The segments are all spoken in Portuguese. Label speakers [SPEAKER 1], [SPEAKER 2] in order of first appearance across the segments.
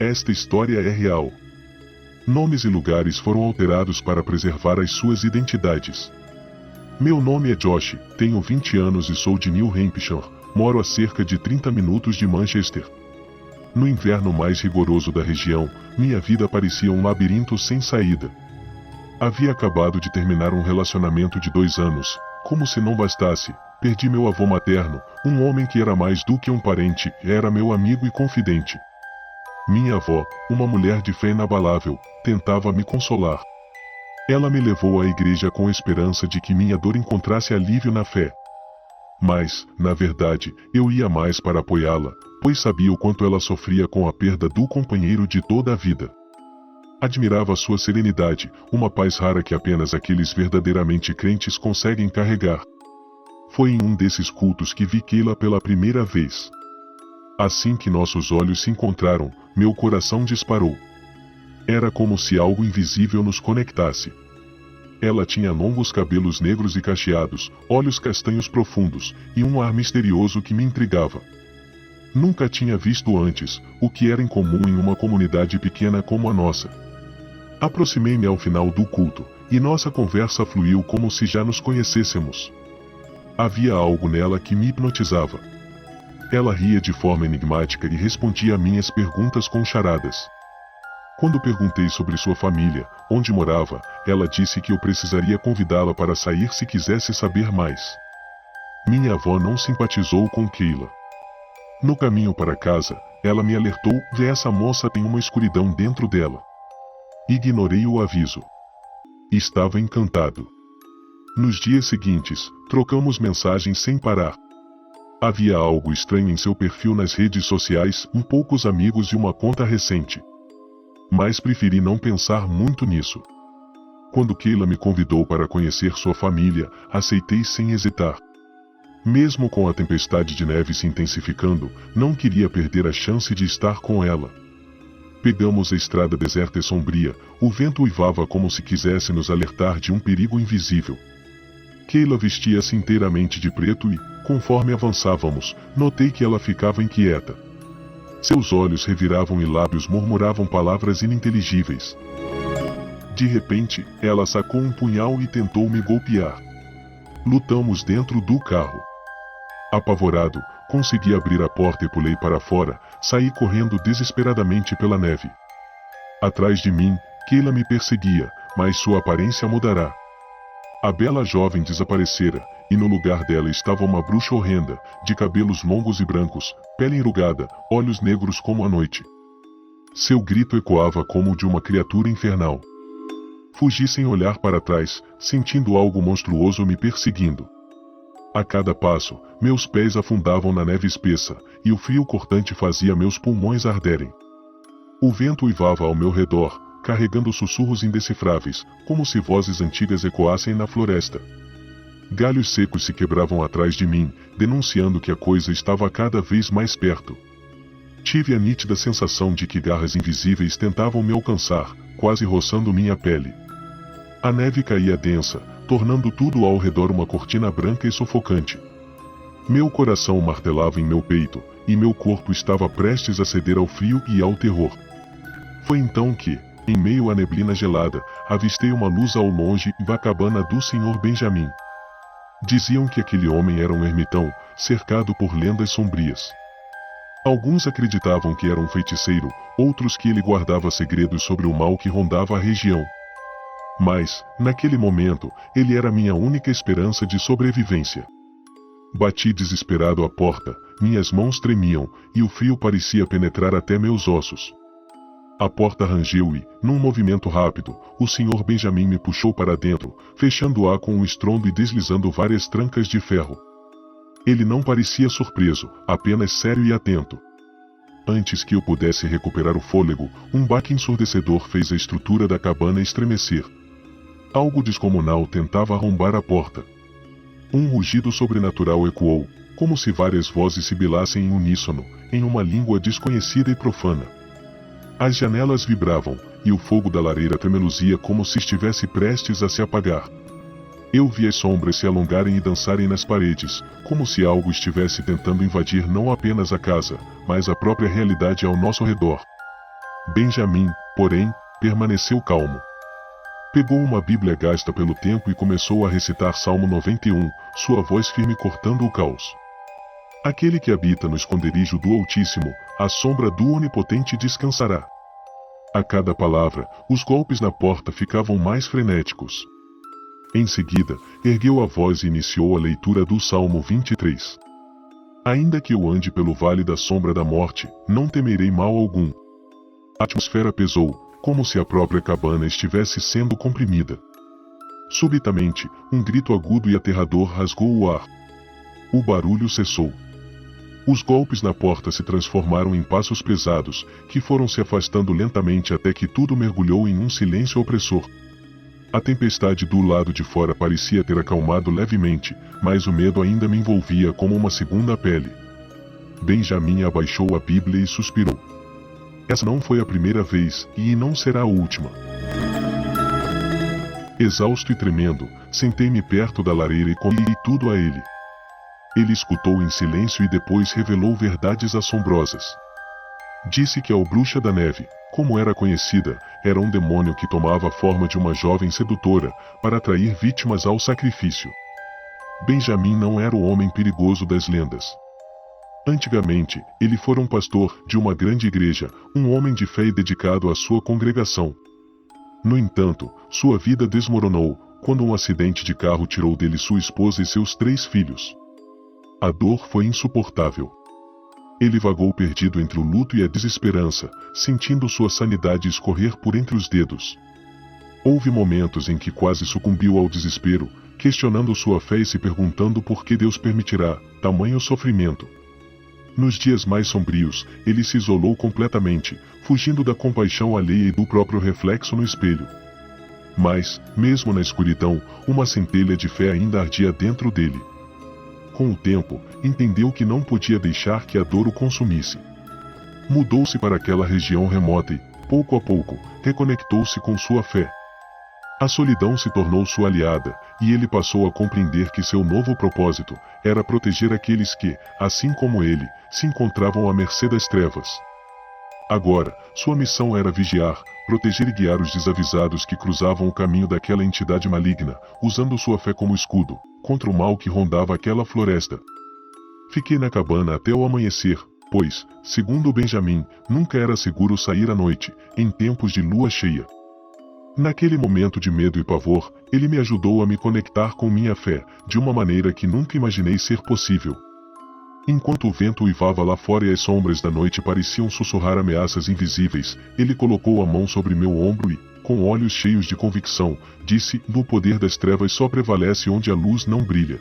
[SPEAKER 1] esta história é real. Nomes e lugares foram alterados para preservar as suas identidades. Meu nome é Josh, tenho 20 anos e sou de New Hampshire, moro a cerca de 30 minutos de Manchester. No inverno mais rigoroso da região, minha vida parecia um labirinto sem saída. Havia acabado de terminar um relacionamento de 2 anos. Como se não bastasse, perdi meu avô materno, um homem que era mais do que um parente, era meu amigo e confidente. Minha avó, uma mulher de fé inabalável, tentava me consolar. Ela me levou à igreja com a esperança de que minha dor encontrasse alívio na fé. Mas, na verdade, eu ia mais para apoiá-la, pois sabia o quanto ela sofria com a perda do companheiro de toda a vida. Admirava sua serenidade, uma paz rara que apenas aqueles verdadeiramente crentes conseguem carregar. Foi em um desses cultos que vi Keila pela primeira vez. Assim que nossos olhos se encontraram, meu coração disparou. Era como se algo invisível nos conectasse. Ela tinha longos cabelos negros e cacheados, olhos castanhos profundos, e um ar misterioso que me intrigava. Nunca tinha visto antes, o que era incomum em uma comunidade pequena como a nossa. Aproximei-me ao final do culto, e nossa conversa fluiu como se já nos conhecêssemos. Havia algo nela que me hipnotizava. Ela ria de forma enigmática e respondia a minhas perguntas com charadas. Quando perguntei sobre sua família, onde morava, ela disse que eu precisaria convidá-la para sair se quisesse saber mais. Minha avó não simpatizou com Keila. No caminho para casa, ela me alertou: "Vê, essa moça tem uma escuridão dentro dela." Ignorei o aviso. Estava encantado. Nos dias seguintes, trocamos mensagens sem parar. Havia algo estranho em seu perfil nas redes sociais, poucos amigos e uma conta recente. Mas preferi não pensar muito nisso. Quando Keila me convidou para conhecer sua família, aceitei sem hesitar. Mesmo com a tempestade de neve se intensificando, não queria perder a chance de estar com ela. Pegamos a estrada deserta e sombria, o vento uivava como se quisesse nos alertar de um perigo invisível. Keila vestia-se inteiramente de preto e, conforme avançávamos, notei que ela ficava inquieta. Seus olhos reviravam e lábios murmuravam palavras ininteligíveis. De repente, ela sacou um punhal e tentou me golpear. Lutamos dentro do carro. Apavorado, consegui abrir a porta e pulei para fora, saí correndo desesperadamente pela neve. Atrás de mim, Keila me perseguia, mas sua aparência mudará. A bela jovem desaparecera, e no lugar dela estava uma bruxa horrenda, de cabelos longos e brancos, pele enrugada, olhos negros como a noite. Seu grito ecoava como o de uma criatura infernal. Fugi sem olhar para trás, sentindo algo monstruoso me perseguindo. A cada passo, meus pés afundavam na neve espessa, e o frio cortante fazia meus pulmões arderem. O vento uivava ao meu redor, carregando sussurros indecifráveis, como se vozes antigas ecoassem na floresta. Galhos secos se quebravam atrás de mim, denunciando que a coisa estava cada vez mais perto. Tive a nítida sensação de que garras invisíveis tentavam me alcançar, quase roçando minha pele. A neve caía densa, tornando tudo ao redor uma cortina branca e sufocante. Meu coração martelava em meu peito, e meu corpo estava prestes a ceder ao frio e ao terror. Foi então que, em meio à neblina gelada, avistei uma luz ao longe e a cabana do Sr. Benjamin. Diziam que aquele homem era um ermitão, cercado por lendas sombrias. Alguns acreditavam que era um feiticeiro, outros que ele guardava segredos sobre o mal que rondava a região. Mas, naquele momento, ele era minha única esperança de sobrevivência. Bati desesperado à porta, minhas mãos tremiam, e o frio parecia penetrar até meus ossos. A porta rangeu e, num movimento rápido, o Sr. Benjamin me puxou para dentro, fechando-a com um estrondo e deslizando várias trancas de ferro. Ele não parecia surpreso, apenas sério e atento. Antes que eu pudesse recuperar o fôlego, um baque ensurdecedor fez a estrutura da cabana estremecer. Algo descomunal tentava arrombar a porta. Um rugido sobrenatural ecoou, como se várias vozes sibilassem em uníssono, em uma língua desconhecida e profana. As janelas vibravam, e o fogo da lareira tremeluzia como se estivesse prestes a se apagar. Eu vi as sombras se alongarem e dançarem nas paredes, como se algo estivesse tentando invadir não apenas a casa, mas a própria realidade ao nosso redor. Benjamim, porém, permaneceu calmo. Pegou uma Bíblia gasta pelo tempo e começou a recitar Salmo 91, sua voz firme cortando o caos. Aquele que habita no esconderijo do Altíssimo, à sombra do Onipotente descansará. A cada palavra, os golpes na porta ficavam mais frenéticos. Em seguida, ergueu a voz e iniciou a leitura do Salmo 23. Ainda que eu ande pelo vale da sombra da morte, não temerei mal algum. A atmosfera pesou, como se a própria cabana estivesse sendo comprimida. Subitamente, um grito agudo e aterrador rasgou o ar. O barulho cessou. Os golpes na porta se transformaram em passos pesados, que foram se afastando lentamente até que tudo mergulhou em um silêncio opressor. A tempestade do lado de fora parecia ter acalmado levemente, mas o medo ainda me envolvia como uma segunda pele. Benjamim abaixou a Bíblia e suspirou. Essa não foi a primeira vez, e não será a última. Exausto e tremendo, sentei-me perto da lareira e contei tudo a ele. Ele escutou em silêncio e depois revelou verdades assombrosas. Disse que a Bruxa da Neve, como era conhecida, era um demônio que tomava a forma de uma jovem sedutora, para atrair vítimas ao sacrifício. Benjamim não era o homem perigoso das lendas. Antigamente, ele fora um pastor de uma grande igreja, um homem de fé e dedicado à sua congregação. No entanto, sua vida desmoronou, quando um acidente de carro tirou dele sua esposa e seus 3 filhos. A dor foi insuportável. Ele vagou perdido entre o luto e a desesperança, sentindo sua sanidade escorrer por entre os dedos. Houve momentos em que quase sucumbiu ao desespero, questionando sua fé e se perguntando por que Deus permitirá tamanho sofrimento. Nos dias mais sombrios, ele se isolou completamente, fugindo da compaixão alheia e do próprio reflexo no espelho. Mas, mesmo na escuridão, uma centelha de fé ainda ardia dentro dele. Com o tempo, entendeu que não podia deixar que a dor o consumisse. Mudou-se para aquela região remota e, pouco a pouco, reconectou-se com sua fé. A solidão se tornou sua aliada, e ele passou a compreender que seu novo propósito era proteger aqueles que, assim como ele, se encontravam à mercê das trevas. Agora, sua missão era vigiar, proteger e guiar os desavisados que cruzavam o caminho daquela entidade maligna, usando sua fé como escudo, contra o mal que rondava aquela floresta. Fiquei na cabana até o amanhecer, pois, segundo Benjamim, nunca era seguro sair à noite, em tempos de lua cheia. Naquele momento de medo e pavor, ele me ajudou a me conectar com minha fé, de uma maneira que nunca imaginei ser possível. Enquanto o vento uivava lá fora e as sombras da noite pareciam sussurrar ameaças invisíveis, ele colocou a mão sobre meu ombro e, com olhos cheios de convicção, disse: "No poder das trevas só prevalece onde a luz não brilha.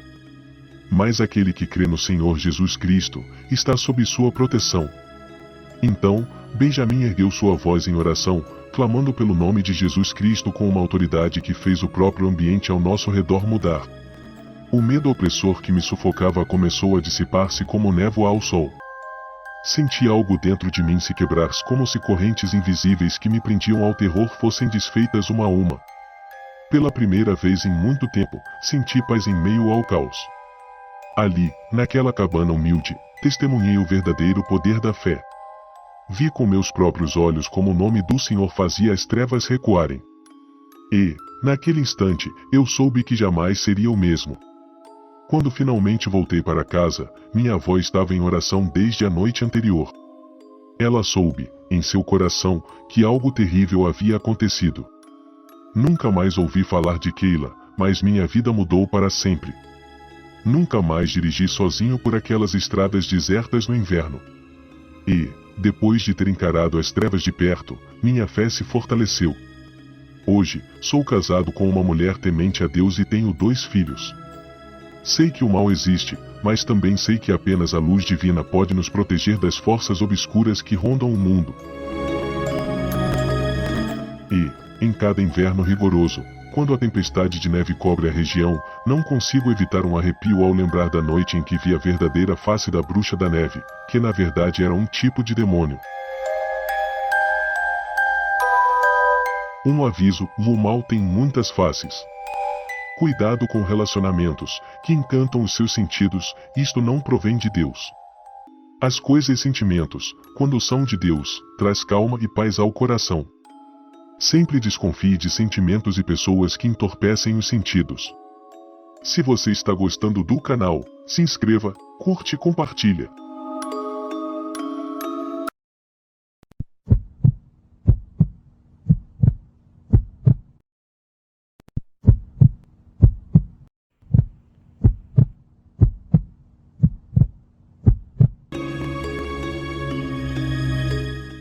[SPEAKER 1] Mas aquele que crê no Senhor Jesus Cristo, está sob sua proteção." Então, Benjamim ergueu sua voz em oração, clamando pelo nome de Jesus Cristo com uma autoridade que fez o próprio ambiente ao nosso redor mudar. O medo opressor que me sufocava começou a dissipar-se como névoa ao sol. Senti algo dentro de mim se quebrar como se correntes invisíveis que me prendiam ao terror fossem desfeitas uma a uma. Pela primeira vez em muito tempo, senti paz em meio ao caos. Ali, naquela cabana humilde, testemunhei o verdadeiro poder da fé. Vi com meus próprios olhos como o nome do Senhor fazia as trevas recuarem. E, naquele instante, eu soube que jamais seria o mesmo. Quando finalmente voltei para casa, minha avó estava em oração desde a noite anterior. Ela soube, em seu coração, que algo terrível havia acontecido. Nunca mais ouvi falar de Keila, mas minha vida mudou para sempre. Nunca mais dirigi sozinho por aquelas estradas desertas no inverno. E, depois de ter encarado as trevas de perto, minha fé se fortaleceu. Hoje, sou casado com uma mulher temente a Deus e tenho 2 filhos. Sei que o mal existe, mas também sei que apenas a luz divina pode nos proteger das forças obscuras que rondam o mundo. E, em cada inverno rigoroso, quando a tempestade de neve cobre a região, não consigo evitar um arrepio ao lembrar da noite em que vi a verdadeira face da Bruxa da Neve, que na verdade era um tipo de demônio. Um aviso: o mal tem muitas faces. Cuidado com relacionamentos que encantam os seus sentidos, isto não provém de Deus. As coisas e sentimentos, quando são de Deus, traz calma e paz ao coração. Sempre desconfie de sentimentos e pessoas que entorpecem os sentidos. Se você está gostando do canal, se inscreva, curte e compartilha.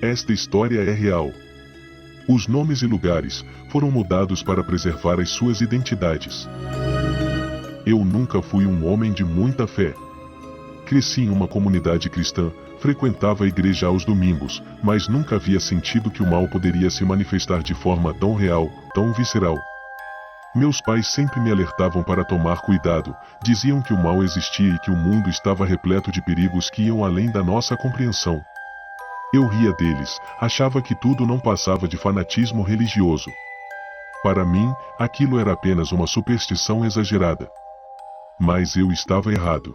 [SPEAKER 1] Esta história é real. Os nomes e lugares foram mudados para preservar as suas identidades. Eu nunca fui um homem de muita fé. Cresci em uma comunidade cristã, frequentava a igreja aos domingos, mas nunca havia sentido que o mal poderia se manifestar de forma tão real, tão visceral. Meus pais sempre me alertavam para tomar cuidado, diziam que o mal existia e que o mundo estava repleto de perigos que iam além da nossa compreensão. Eu ria deles, achava que tudo não passava de fanatismo religioso. Para mim, aquilo era apenas uma superstição exagerada. Mas eu estava errado.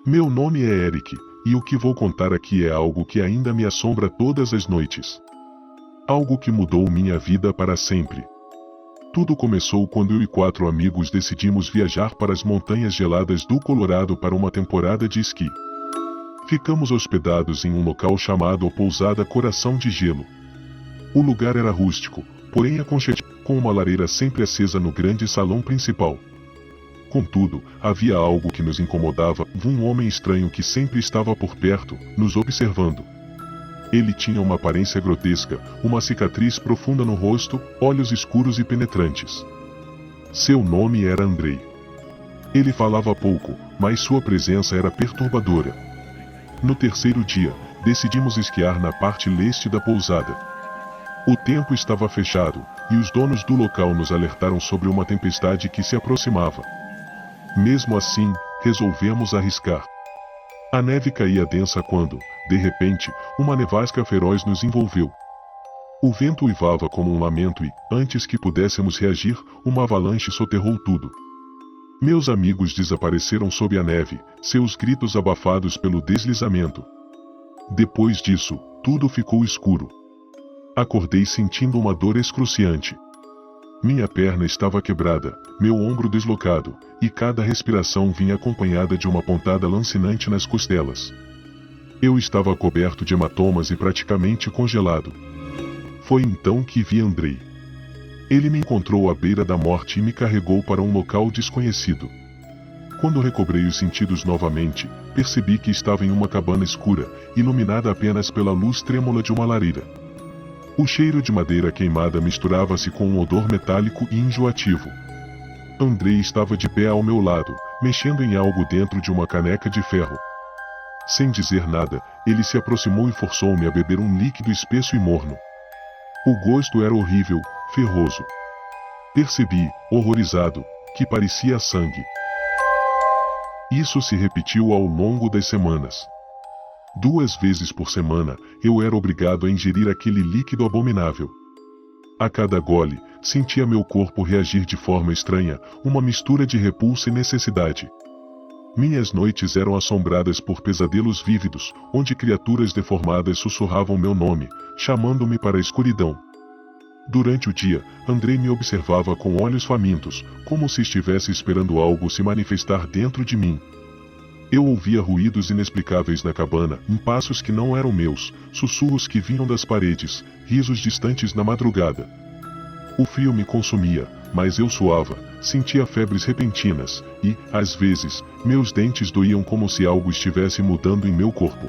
[SPEAKER 1] Meu nome é Eric, e o que vou contar aqui é algo que ainda me assombra todas as noites. Algo que mudou minha vida para sempre. Tudo começou quando eu e 4 amigos decidimos viajar para as montanhas geladas do Colorado para uma temporada de esqui. Ficamos hospedados em um local chamado Pousada Coração de Gelo. O lugar era rústico, porém aconchegante, com uma lareira sempre acesa no grande salão principal. Contudo, havia algo que nos incomodava, um homem estranho que sempre estava por perto, nos observando. Ele tinha uma aparência grotesca, uma cicatriz profunda no rosto, olhos escuros e penetrantes. Seu nome era Andrei. Ele falava pouco, mas sua presença era perturbadora. No terceiro dia, decidimos esquiar na parte leste da pousada. O tempo estava fechado, e os donos do local nos alertaram sobre uma tempestade que se aproximava. Mesmo assim, resolvemos arriscar. A neve caía densa quando, de repente, uma nevasca feroz nos envolveu. O vento uivava como um lamento e, antes que pudéssemos reagir, uma avalanche soterrou tudo. Meus amigos desapareceram sob a neve, seus gritos abafados pelo deslizamento. Depois disso, tudo ficou escuro. Acordei sentindo uma dor excruciante. Minha perna estava quebrada, meu ombro deslocado, e cada respiração vinha acompanhada de uma pontada lancinante nas costelas. Eu estava coberto de hematomas e praticamente congelado. Foi então que vi Andrei. Ele me encontrou à beira da morte e me carregou para um local desconhecido. Quando recobrei os sentidos novamente, percebi que estava em uma cabana escura, iluminada apenas pela luz trêmula de uma lareira. O cheiro de madeira queimada misturava-se com um odor metálico e enjoativo. Andrei estava de pé ao meu lado, mexendo em algo dentro de uma caneca de ferro. Sem dizer nada, ele se aproximou e forçou-me a beber um líquido espesso e morno. O gosto era horrível, ferroso. Percebi, horrorizado, que parecia sangue. Isso se repetiu ao longo das semanas. 2 vezes por semana, eu era obrigado a ingerir aquele líquido abominável. A cada gole, sentia meu corpo reagir de forma estranha, uma mistura de repulsa e necessidade. Minhas noites eram assombradas por pesadelos vívidos, onde criaturas deformadas sussurravam meu nome, chamando-me para a escuridão. Durante o dia, Andrei me observava com olhos famintos, como se estivesse esperando algo se manifestar dentro de mim. Eu ouvia ruídos inexplicáveis na cabana, passos que não eram meus, sussurros que vinham das paredes, risos distantes na madrugada. O frio me consumia, mas eu suava, sentia febres repentinas, e, às vezes, meus dentes doíam como se algo estivesse mudando em meu corpo.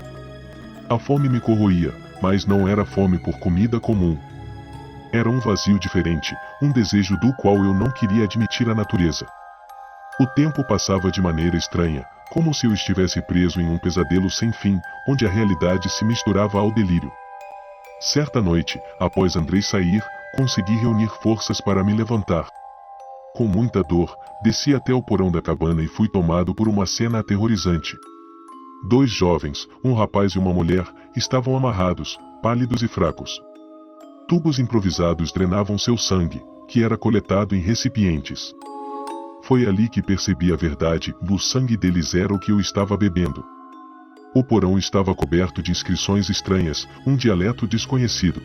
[SPEAKER 1] A fome me corroía, mas não era fome por comida comum. Era um vazio diferente, um desejo do qual eu não queria admitir a natureza. O tempo passava de maneira estranha, como se eu estivesse preso em um pesadelo sem fim, onde a realidade se misturava ao delírio. Certa noite, após Andrei sair, consegui reunir forças para me levantar. Com muita dor, desci até o porão da cabana e fui tomado por uma cena aterrorizante. 2 jovens, um rapaz e uma mulher, estavam amarrados, pálidos e fracos. Tubos improvisados drenavam seu sangue, que era coletado em recipientes. Foi ali que percebi a verdade, o sangue deles era o que eu estava bebendo. O porão estava coberto de inscrições estranhas, um dialeto desconhecido.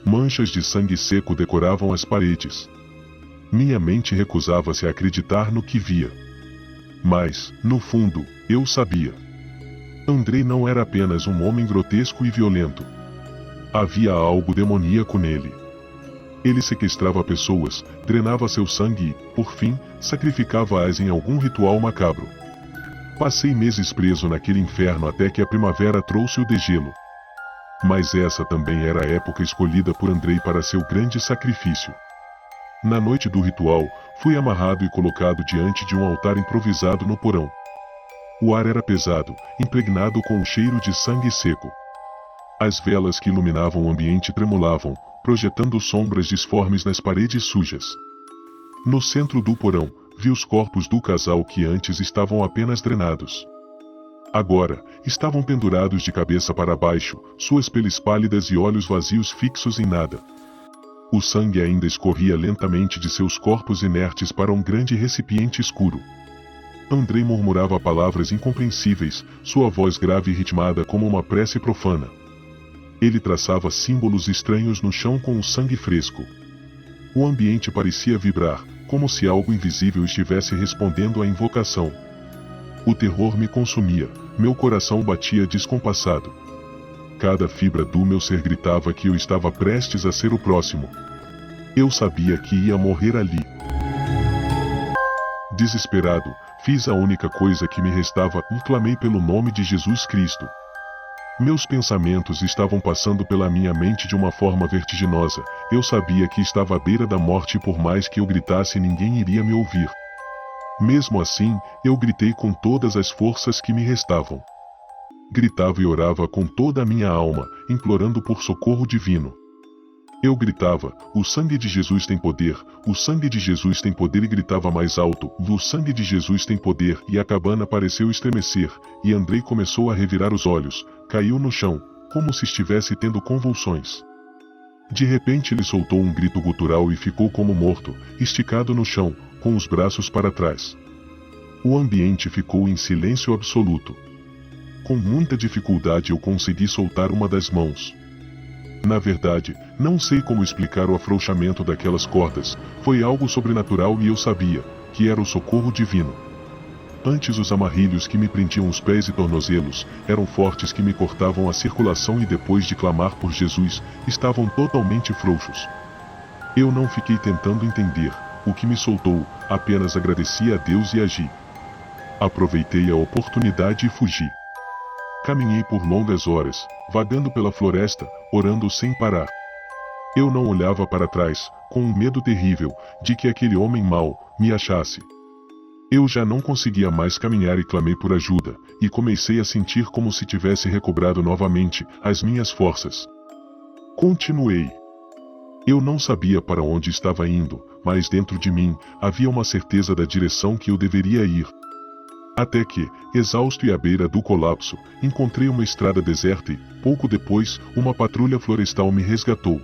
[SPEAKER 1] Manchas de sangue seco decoravam as paredes. Minha mente recusava-se a acreditar no que via. Mas, no fundo, eu sabia. Andrei não era apenas um homem grotesco e violento. Havia algo demoníaco nele. Ele sequestrava pessoas, drenava seu sangue e, por fim, sacrificava-as em algum ritual macabro. Passei meses preso naquele inferno até que a primavera trouxe o degelo. Mas essa também era a época escolhida por Andrei para seu grande sacrifício. Na noite do ritual, fui amarrado e colocado diante de um altar improvisado no porão. O ar era pesado, impregnado com o cheiro de sangue seco. As velas que iluminavam o ambiente tremulavam, projetando sombras disformes nas paredes sujas. No centro do porão, vi os corpos do casal que antes estavam apenas drenados. Agora, estavam pendurados de cabeça para baixo, suas peles pálidas e olhos vazios fixos em nada. O sangue ainda escorria lentamente de seus corpos inertes para um grande recipiente escuro. Andrei murmurava palavras incompreensíveis, sua voz grave e ritmada como uma prece profana. Ele traçava símbolos estranhos no chão com o sangue fresco. O ambiente parecia vibrar, como se algo invisível estivesse respondendo à invocação. O terror me consumia, meu coração batia descompassado. Cada fibra do meu ser gritava que eu estava prestes a ser o próximo. Eu sabia que ia morrer ali. Desesperado, fiz a única coisa que me restava e clamei pelo nome de Jesus Cristo. Meus pensamentos estavam passando pela minha mente de uma forma vertiginosa. Eu sabia que estava à beira da morte e por mais que eu gritasse ninguém iria me ouvir. Mesmo assim, eu gritei com todas as forças que me restavam. Gritava e orava com toda a minha alma, implorando por socorro divino. Eu gritava, o sangue de Jesus tem poder, o sangue de Jesus tem poder e gritava mais alto, o sangue de Jesus tem poder e a cabana pareceu estremecer, e Andrei começou a revirar os olhos, caiu no chão, como se estivesse tendo convulsões. De repente ele soltou um grito gutural e ficou como morto, esticado no chão, com os braços para trás. O ambiente ficou em silêncio absoluto. Com muita dificuldade eu consegui soltar uma das mãos. Na verdade, não sei como explicar o afrouxamento daquelas cordas, foi algo sobrenatural e eu sabia que era o socorro divino. Antes os amarrilhos que me prendiam os pés e tornozelos eram fortes que me cortavam a circulação e depois de clamar por Jesus, estavam totalmente frouxos. Eu não fiquei tentando entender o que me soltou, apenas agradeci a Deus e agi. Aproveitei a oportunidade e fugi. Caminhei por longas horas, vagando pela floresta, orando sem parar. Eu não olhava para trás, com um medo terrível, de que aquele homem mau me achasse. Eu já não conseguia mais caminhar e clamei por ajuda, e comecei a sentir como se tivesse recobrado novamente as minhas forças. Continuei. Eu não sabia para onde estava indo, mas dentro de mim havia uma certeza da direção que eu deveria ir. Até que, exausto e à beira do colapso, encontrei uma estrada deserta e, pouco depois, uma patrulha florestal me resgatou.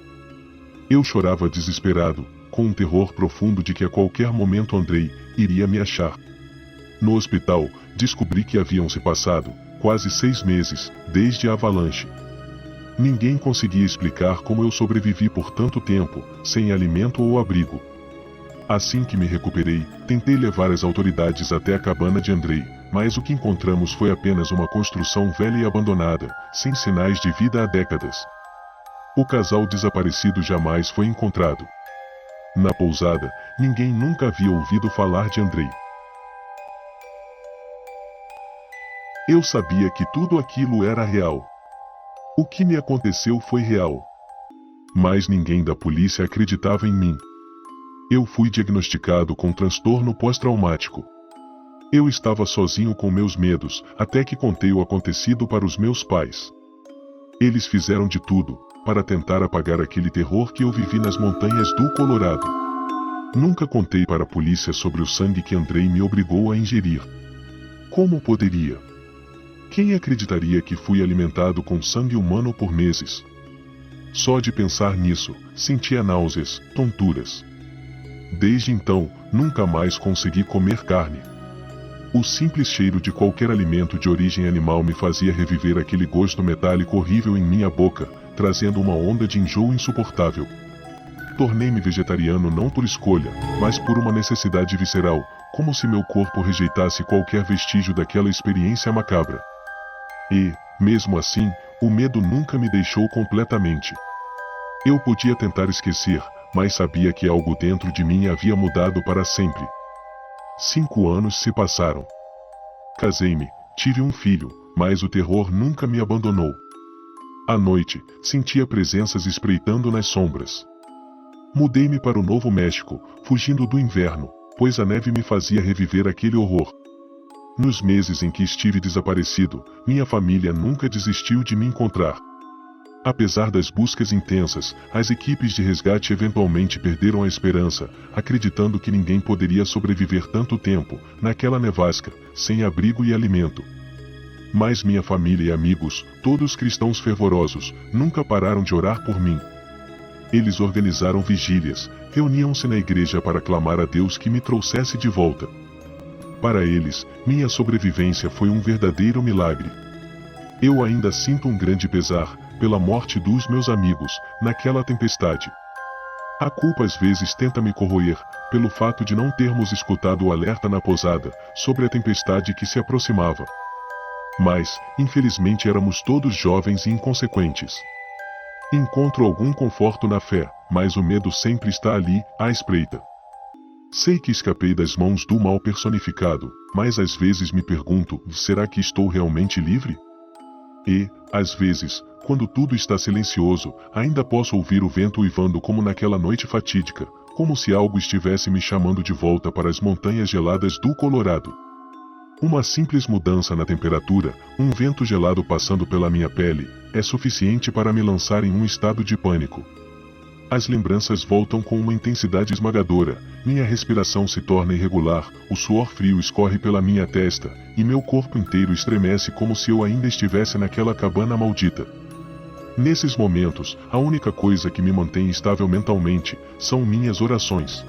[SPEAKER 1] Eu chorava desesperado, com um terror profundo de que a qualquer momento Andrei iria me achar. No hospital, descobri que haviam se passado quase 6 meses, desde a avalanche. Ninguém conseguia explicar como eu sobrevivi por tanto tempo, sem alimento ou abrigo. Assim que me recuperei, tentei levar as autoridades até a cabana de Andrei, mas o que encontramos foi apenas uma construção velha e abandonada, sem sinais de vida há décadas. O casal desaparecido jamais foi encontrado. Na pousada, ninguém nunca havia ouvido falar de Andrei. Eu sabia que tudo aquilo era real. O que me aconteceu foi real. Mas ninguém da polícia acreditava em mim. Eu fui diagnosticado com transtorno pós-traumático. Eu estava sozinho com meus medos, até que contei o acontecido para os meus pais. Eles fizeram de tudo para tentar apagar aquele terror que eu vivi nas montanhas do Colorado. Nunca contei para a polícia sobre o sangue que Andrei me obrigou a ingerir. Como poderia? Quem acreditaria que fui alimentado com sangue humano por meses? Só de pensar nisso, sentia náuseas, tonturas. Desde então, nunca mais consegui comer carne. O simples cheiro de qualquer alimento de origem animal me fazia reviver aquele gosto metálico horrível em minha boca, trazendo uma onda de enjoo insuportável. Tornei-me vegetariano não por escolha, mas por uma necessidade visceral, como se meu corpo rejeitasse qualquer vestígio daquela experiência macabra. E, mesmo assim, o medo nunca me deixou completamente. Eu podia tentar esquecer, mas sabia que algo dentro de mim havia mudado para sempre. 5 anos se passaram. Casei-me, tive um filho, mas o terror nunca me abandonou. À noite, sentia presenças espreitando nas sombras. Mudei-me para o Novo México, fugindo do inverno, pois a neve me fazia reviver aquele horror. Nos meses em que estive desaparecido, minha família nunca desistiu de me encontrar. Apesar das buscas intensas, as equipes de resgate eventualmente perderam a esperança, acreditando que ninguém poderia sobreviver tanto tempo, naquela nevasca, sem abrigo e alimento. Mas minha família e amigos, todos cristãos fervorosos, nunca pararam de orar por mim. Eles organizaram vigílias, reuniam-se na igreja para clamar a Deus que me trouxesse de volta. Para eles, minha sobrevivência foi um verdadeiro milagre. Eu ainda sinto um grande pesar pela morte dos meus amigos, naquela tempestade. A culpa às vezes tenta me corroer, pelo fato de não termos escutado o alerta na pousada, sobre a tempestade que se aproximava. Mas, infelizmente éramos todos jovens e inconsequentes. Encontro algum conforto na fé, mas o medo sempre está ali, à espreita. Sei que escapei das mãos do mal personificado, mas às vezes me pergunto, será que estou realmente livre? E, às vezes, quando tudo está silencioso, ainda posso ouvir o vento uivando como naquela noite fatídica, como se algo estivesse me chamando de volta para as montanhas geladas do Colorado. Uma simples mudança na temperatura, um vento gelado passando pela minha pele, é suficiente para me lançar em um estado de pânico. As lembranças voltam com uma intensidade esmagadora, minha respiração se torna irregular, o suor frio escorre pela minha testa, e meu corpo inteiro estremece como se eu ainda estivesse naquela cabana maldita. Nesses momentos, a única coisa que me mantém estável mentalmente, são minhas orações.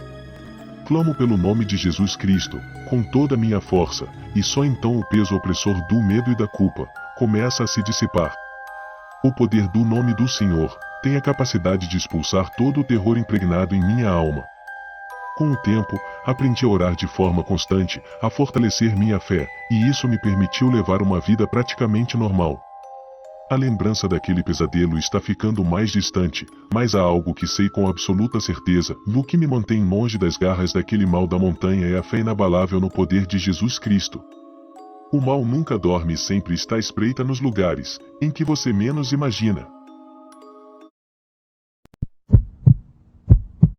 [SPEAKER 1] Clamo pelo nome de Jesus Cristo, com toda a minha força, e só então o peso opressor do medo e da culpa, começa a se dissipar. O poder do nome do Senhor tem a capacidade de expulsar todo o terror impregnado em minha alma. Com o tempo, aprendi a orar de forma constante, a fortalecer minha fé, e isso me permitiu levar uma vida praticamente normal. A lembrança daquele pesadelo está ficando mais distante, mas há algo que sei com absoluta certeza, o que me mantém longe das garras daquele mal da montanha é a fé inabalável no poder de Jesus Cristo. O mal nunca dorme e sempre está à espreita nos lugares em que você menos imagina.